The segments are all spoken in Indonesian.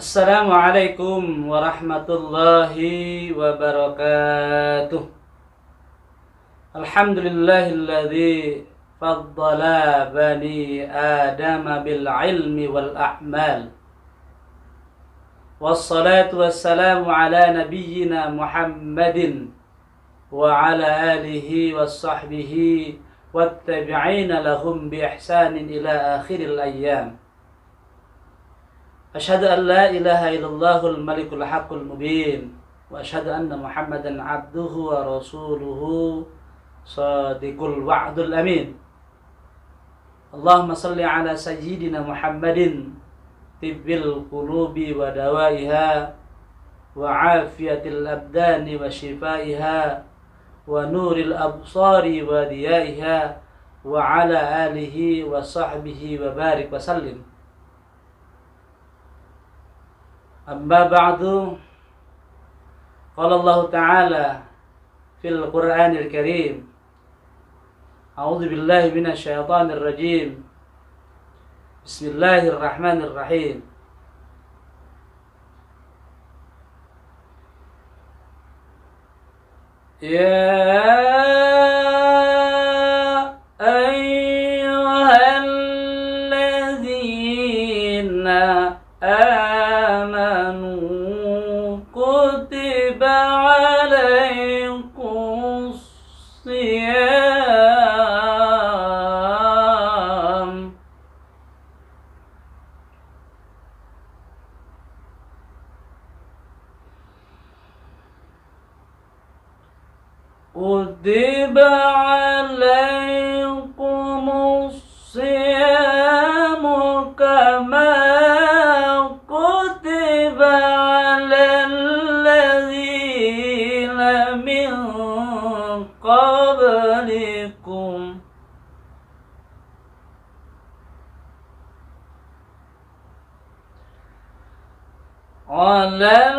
Assalamualaikum warahmatullahi wabarakatuh. Alhamdulillahilladzi faddala bani Adam bil ilmi wal a'mal. Wassalatu wassalamu ala nabiyyina Muhammadin wa ala alihi wassahbihi wattabi'ina lahum bi ihsanin ila akhiril ayyam. Asyhadu an la ilaha illallahul malikul haqqul mubin wa asyhadu anna Muhammadan abduhu wa rasuluhu shadiqul wa'dul amin. Allahumma salli ala sayyidina Muhammadin tibbil qulubi wa dawaiha wa afiyatil abdani wa shifaiha wa nuril absari wa diyaiha wa ala alihi wa sahbihi wa barik wa sallim. Amma ba'du, qala Allah Ta'ala fil Qur'anil Karim, a'udzu billahi minasy syaithanir rajim. Bismillahirrahmanirrahim. Ya ayyuhalladzina amanu kutiba alaikumus shiyam kutiba alaikumus shiyam kama qablikum alal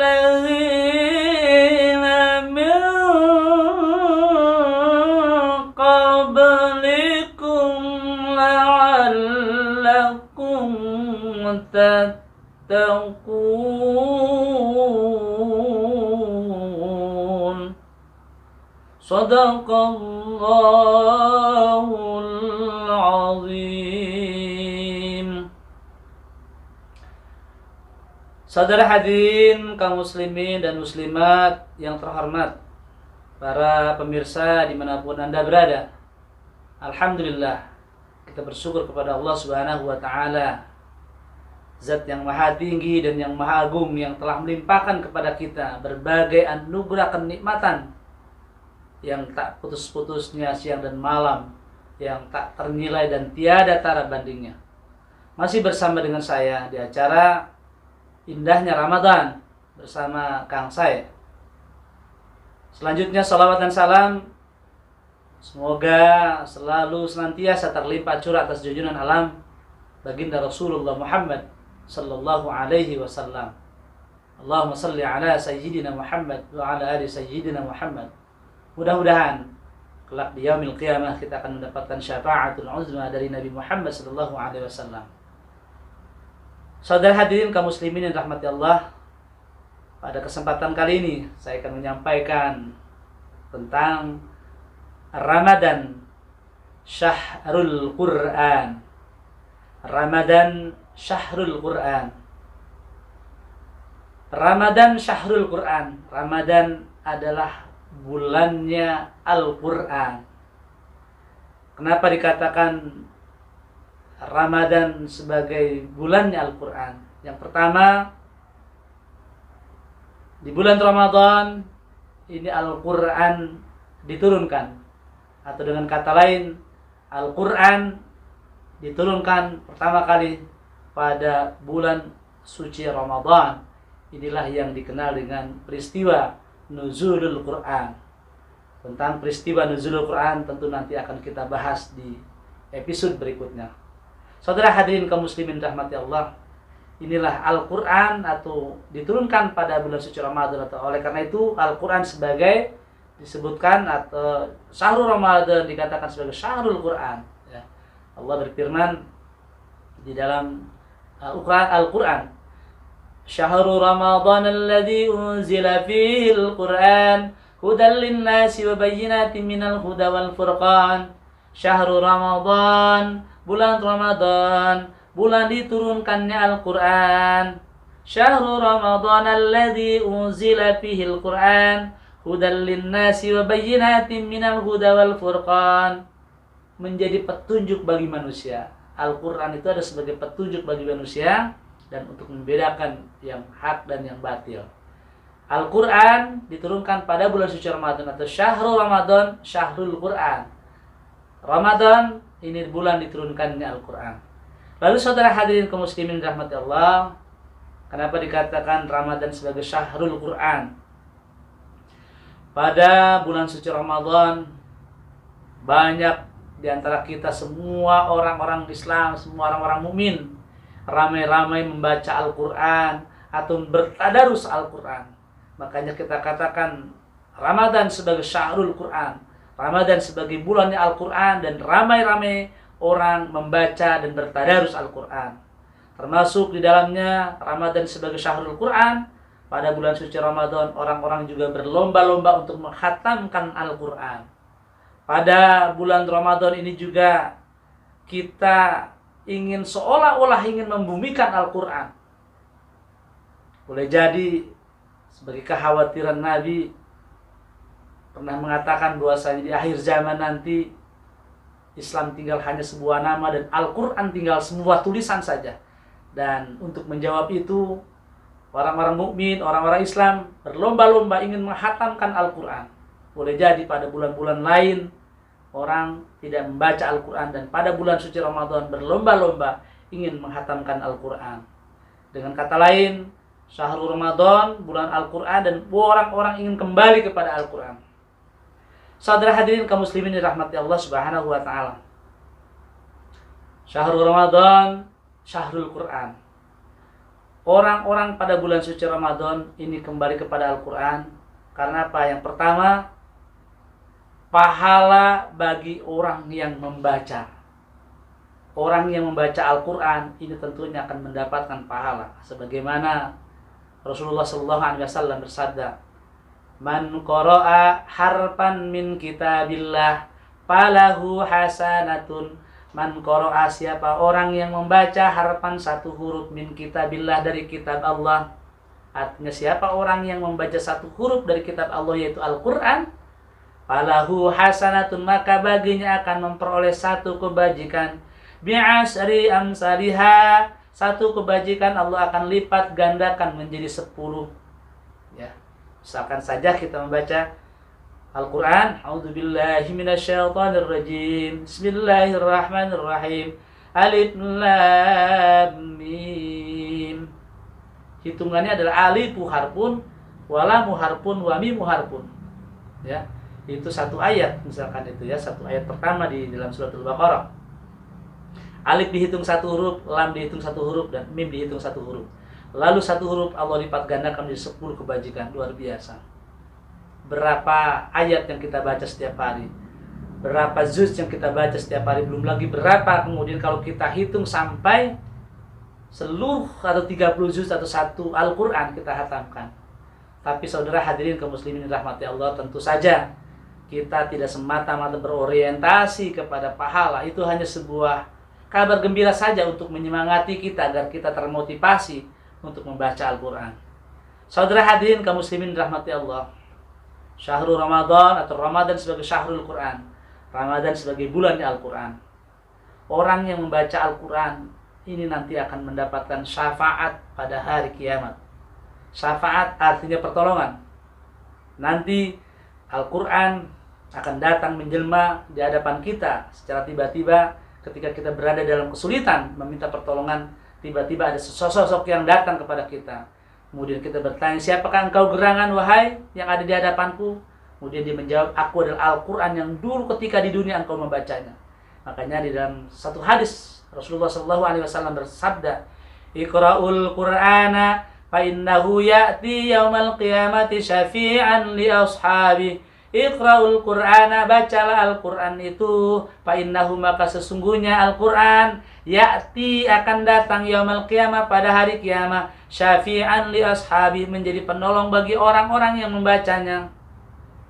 ladzina min qablikum la'allakum tattaqun. Shadaqallahul azim. Saudara hadirin kaum muslimin dan muslimat yang terhormat, para pemirsa dimanapun Anda berada, alhamdulillah kita bersyukur kepada Allah Subhanahu wa Ta'ala, Zat yang maha tinggi dan yang maha agung, yang telah melimpahkan kepada kita berbagai anugerah kenikmatan yang tak putus-putusnya siang dan malam, yang tak ternilai dan tiada tara bandingnya. Masih bersama dengan saya di acara Indahnya Ramadan bersama Kang saya. Selanjutnya salawat dan salam semoga selalu senantiasa terlimpah curah atas junjungan alam baginda Rasulullah Muhammad sallallahu alaihi wasallam. Allahumma salli ala sayyidina Muhammad wa ala ali sayyidina Muhammad. Mudah-mudahan kelak di yaumil qiyamah kita akan mendapatkan syafaatul uzma dari Nabi Muhammad sallallahu alaihi wasallam. Saudara hadirin kaum muslimin yang rahmati Allah, pada kesempatan kali ini saya akan menyampaikan tentang Ramadan Syahrul Quran. Ramadan Syahrul Quran. Ramadan Syahrul Quran. Ramadan adalah bulannya Al-Quran. Kenapa dikatakan Ramadan sebagai bulannya Al-Quran? Yang pertama, di bulan Ramadan ini Al-Quran diturunkan, atau dengan kata lain, Al-Quran diturunkan pertama kali pada bulan suci Ramadan. Inilah yang dikenal dengan peristiwa Nuzulul Quran. Tentang peristiwa Nuzulul Quran tentu nanti akan kita bahas di episode berikutnya. Saudara hadirin kaum muslimin rahmati Allah, inilah Al-Quran atau diturunkan pada bulan suci Ramadan, atau oleh karena itu Al-Quran sebagai disebutkan atau Syahrul Ramadan dikatakan sebagai Syahrul Quran. Allah berfirman di dalam Al-Quran. Syahrul Ramadan alladzi unzila fihi al-Quran hudan lin-nasi wa bayyinatin minal huda wal furqan. Syahrul Ramadan, bulan Ramadan, bulan diturunkannya Al-Quran. Syahrul Ramadan alladzi unzila fihi al-Quran hudan lin-nasi wa bayyinatin minal huda wal furqan. Menjadi petunjuk bagi manusia. Al-Quran itu ada sebagai petunjuk bagi manusia dan untuk membedakan yang hak dan yang batil. Al-Quran diturunkan pada bulan suci Ramadan atau Syahrul Ramadan, Syahrul Quran. Ramadan ini bulan diturunkannya Al-Quran. Lalu saudara hadirin kaum muslimin rahmati Allah, kenapa dikatakan Ramadan sebagai Syahrul Quran? Pada bulan suci Ramadan banyak di antara kita semua orang-orang Islam, semua orang-orang mukmin ramai-ramai membaca Al-Quran atau bertadarus Al-Quran. Makanya kita katakan Ramadan sebagai Syahrul Quran, Ramadan sebagai bulannya Al-Quran, dan ramai-ramai orang membaca dan bertadarus Al-Quran. Termasuk di dalamnya Ramadan sebagai Syahrul Quran. Pada bulan suci Ramadan orang-orang juga berlomba-lomba untuk menghatamkan Al-Quran. Pada bulan Ramadan ini juga kita ingin seolah-olah ingin membumikan Al-Quran. Boleh jadi sebagai kekhawatiran Nabi pernah mengatakan bahwasanya di akhir zaman nanti Islam tinggal hanya sebuah nama dan Al-Quran tinggal sebuah tulisan saja. Dan untuk menjawab itu, orang-orang mukmin, orang-orang Islam berlomba-lomba ingin menghatamkan Al-Quran. Boleh jadi pada bulan-bulan lain orang tidak membaca Al-Quran, dan pada bulan suci Ramadan berlomba-lomba ingin menghatamkan Al-Quran. Dengan kata lain, Syahrul Ramadan, bulan Al-Quran, dan orang-orang ingin kembali kepada Al-Quran. Saudara hadirin kaum muslimin dirahmati Allah Subhanahu wa taala. Syahrul Ramadan, Syahrul Quran. Orang-orang pada bulan suci Ramadan ini kembali kepada Al-Quran karena apa? Yang pertama, pahala bagi orang yang membaca. Orang yang membaca Al-Quran ini tentunya akan mendapatkan pahala. Sebagaimana Rasulullah SAW bersabda, "Man qara'a harfan min kitabillah falahu hasanatun." Man qara'a, siapa orang yang membaca harfan satu huruf min kitabillah dari kitab Allah. Artinya siapa orang yang membaca satu huruf dari kitab Allah yaitu Al-Quran, falahu hasanatun, maka baginya akan memperoleh satu kebajikan. Bi'asri amsaliha, satu kebajikan Allah akan lipat gandakan menjadi 10. Ya. Misalkan saja kita membaca Al-Quran, a'udzubillahi minasyaitonirrajim, bismillahirrahmanirrahim, alif lam mim. Hitungannya adalah alifu harpun, walamu harpun, wa mimu harpun. Ya. Itu satu ayat, misalkan itu ya, satu ayat pertama di dalam surat Al-Baqarah. Alif dihitung satu huruf, lam dihitung satu huruf, dan mim dihitung satu huruf. Lalu satu huruf Allah lipat gandakan menjadi 10 kebajikan. Luar biasa. Berapa ayat yang kita baca setiap hari, berapa juz yang kita baca setiap hari, belum lagi berapa kemudian kalau kita hitung sampai seluruh atau 30 juz atau satu Al-Quran kita hatamkan. Tapi saudara hadirin kaum muslimin rahmati Allah, tentu saja kita tidak semata-mata berorientasi kepada pahala. Itu hanya sebuah kabar gembira saja untuk menyemangati kita agar kita termotivasi untuk membaca Al-Quran. Saudara hadirin kaum muslimin rahmati Allah, Syahrul Ramadan atau Ramadan sebagai Syahrul Quran, Ramadan sebagai bulannya Al-Quran. Orang yang membaca Al-Quran ini nanti akan mendapatkan syafaat pada hari kiamat. Syafaat artinya pertolongan. Nanti Al-Quran akan datang menjelma di hadapan kita secara tiba-tiba ketika kita berada dalam kesulitan meminta pertolongan. Tiba-tiba ada sosok yang datang kepada kita. Kemudian kita bertanya, siapakah engkau gerangan wahai yang ada di hadapanku? Kemudian dia menjawab, aku adalah Al-Quran yang dulu ketika di dunia engkau membacanya. Makanya di dalam satu hadis Rasulullah SAW bersabda, Iqra'ul Qur'ana fa innahu ya'ti yaumal qiyamati syafi'an li ashabi Iqra'ul Qur'ana, bacalah Al-Qur'an itu, fa innahu, maka sesungguhnya Al-Qur'an ya'ti, akan datang yaumul qiyamah, pada hari kiamat, syafi'an li ashabi, menjadi penolong bagi orang-orang yang membacanya.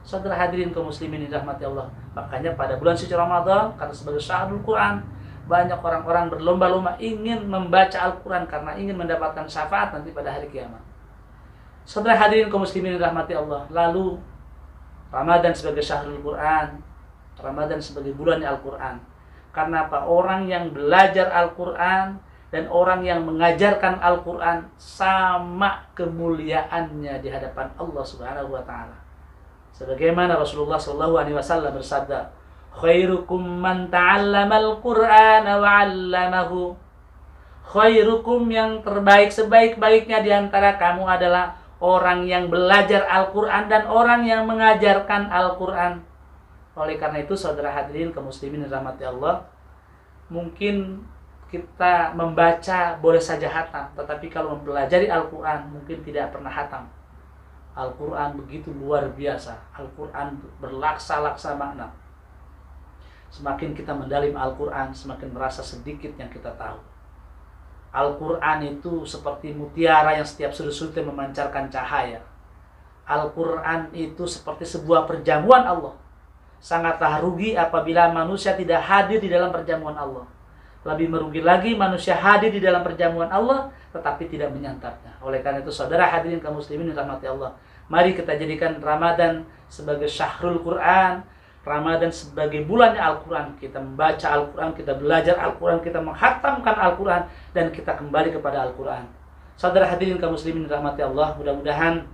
Saudara hadirin kaum muslimin dirahmati Allah. Makanya pada bulan suci Ramadan, karena sebagai syahrul Qur'an, banyak orang-orang berlomba-lomba ingin membaca Al-Qur'an karena ingin mendapatkan syafaat nanti pada hari kiamat. Saudara hadirin kaum muslimin dirahmati Allah. Lalu Ramadan sebagai syahrul Quran, Ramadan sebagai bulan Al-Quran. Karena apa? Orang yang belajar Al-Quran dan orang yang mengajarkan Al-Quran sama kemuliaannya di hadapan Allah Subhanahu wa Ta'ala. Sebagaimana Rasulullah SAW bersabda, khairukum man ta'allamal Qur'ana wa 'allamahu. Khairukum, yang terbaik, sebaik-baiknya di antara kamu adalah orang yang belajar Al-Quran dan orang yang mengajarkan Al-Quran. Oleh karena itu, saudara hadirin kaum muslimin dirahmati Allah, mungkin kita membaca boleh saja hatam, tetapi kalau mempelajari Al-Quran mungkin tidak pernah hatam. Al-Quran begitu luar biasa. Al-Quran berlaksa-laksa makna. Semakin kita mendalim Al-Quran, semakin merasa sedikit yang kita tahu. Al-Quran itu seperti mutiara yang setiap sudut-sudutnya memancarkan cahaya. Al-Quran itu seperti sebuah perjamuan Allah. Sangatlah rugi apabila manusia tidak hadir di dalam perjamuan Allah. Lebih merugi lagi manusia hadir di dalam perjamuan Allah tetapi tidak menyantapnya. Oleh karena itu, saudara hadirin kaum muslimin dirahmati Allah, mari kita jadikan Ramadan sebagai syahrul Quran, Ramadan sebagai bulannya Al-Quran. Kita membaca Al-Quran, kita belajar Al-Quran, kita menghatamkan Al-Quran, dan kita kembali kepada Al-Quran. Saudara hadirin kaum muslimin dirahmati Allah, mudah-mudahan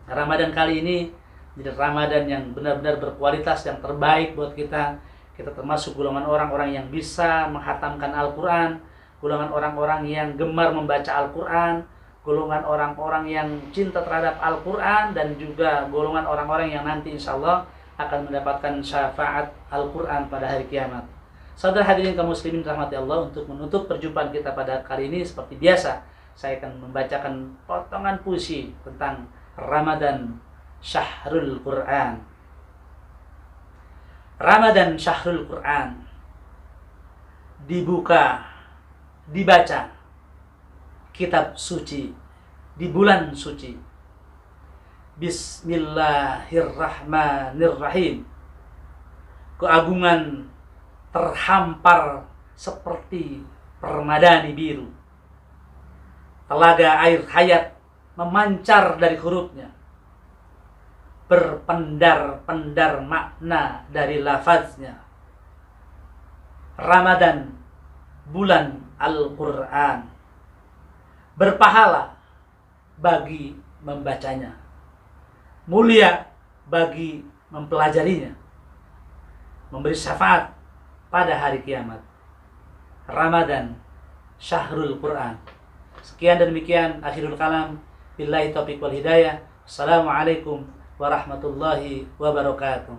Ramadan kali ini jadi Ramadan yang benar-benar berkualitas, yang terbaik buat kita. Kita termasuk golongan orang-orang yang bisa menghatamkan Al-Quran, golongan orang-orang yang gemar membaca Al-Quran, golongan orang-orang yang cinta terhadap Al-Quran, dan juga golongan orang-orang yang nanti insya Allah akan mendapatkan syafaat Al-Quran pada hari kiamat. Saudara hadirin kaum muslimin rahmati Allah, untuk menutup perjumpaan kita pada kali ini, seperti biasa, saya akan membacakan potongan puisi tentang Ramadan Syahrul Quran. Ramadan Syahrul Quran. Dibuka, dibaca kitab suci di bulan suci. Bismillahirrahmanirrahim. Keagungan terhampar seperti permadani biru. Telaga air hayat memancar dari hurufnya. Berpendar-pendar makna dari lafaznya. Ramadan, bulan Al-Quran. Berpahala bagi membacanya, mulia bagi mempelajarinya, memberi syafaat pada hari kiamat. Ramadan Syahrul Quran. Sekian dan demikian akhirul kalam. Billahi taufiq wal hidayah. Assalamualaikum warahmatullahi wabarakatuh.